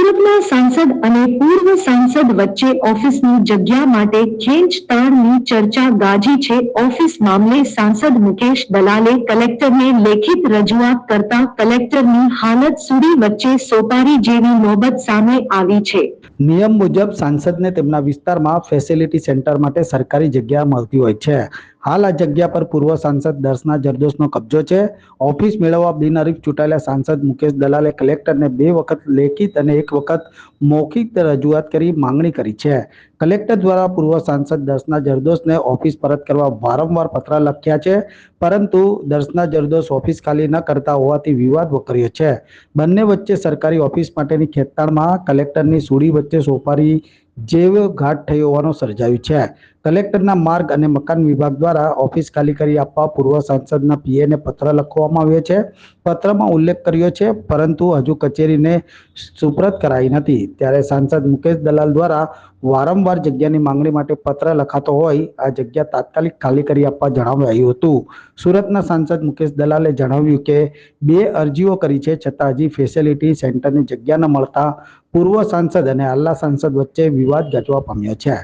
ભાજપના સાંસદ અને પૂર્વ સાંસદ વચ્ચે ઓફિસની જગ્યા માટે ખેંચતાણની ચર્ચા ગાજી છે. ઓફિસ મામલે સાંસદ મુકેશ દલાલે કલેક્ટરને લેખિત રજૂઆત કરતા કલેક્ટરની હાલત સુરી વચ્ચે સોપારી જેવી નોબત સામે આવી છે. નિયમ મુજબ સાંસદને તેમના વિસ્તારમાં ફેસિલિટી સેન્ટર માટે સરકારી જગ્યા મળતી હોય છે. હાલ આ જગ્યા પર પૂર્વ સાંસદ દર્શના જરદોશનો કબજો છે. ઓફિસ મેળવવા બિનહરીફ ચૂંટાયેલા સાંસદ મુકેશ દલાલે કલેક્ટરને 2 વખત લેખિત અને 1 વખત મૌખિક રજૂઆત કરી માંગણી કરી છે. કલેક્ટર દ્વારા પૂર્વ સાંસદ દર્શના જરદોશને ઓફિસ પરત કરવા વારંવાર પત્ર લખ્યા છે, પરંતુ દર્શના જરદોશ ઓફિસ ખાલી ન કરતા હોવાથી વિવાદ વકર્યો છે. બંને વચ્ચે સરકારી ઓફિસ માટેની ખેંચતાણમાં કલેક્ટરની સુડી વચ્ચે સોપારી જેવો ઘાટ થયો હોવાનું સર્જાયું છે. કલેક્ટરના માર્ગ અને મકાન વિભાગ દ્વારા ઓફિસ ખાલી કરી આપવા પૂર્વ સાંસદના પીએને પત્ર લખવામાં આવ્યો છે. પત્રમાં ઉલ્લેખ કર્યો છે, પરંતુ હજુ કચેરીને સુપ્રત કરાઈ નથી. ત્યારે સાંસદ મુકેશ દલાલ દ્વારા વારંવાર જગ્યાની માંગણી માટે પત્ર લખાતો હોય આ જગ્યા તાત્કાલિક ખાલી કરી આપવા જણાવાયું હતું. સુરતના સાંસદ મુકેશ દલાલે જણાવ્યું કે 2 અરજીઓ કરી છે, છતાં હજી ફેસિલિટી સેન્ટરની જગ્યા ન મળતા પૂર્વ સાંસદ અને હાલના સાંસદ વચ્ચે વિવાદ ગજવા પામ્યો છે.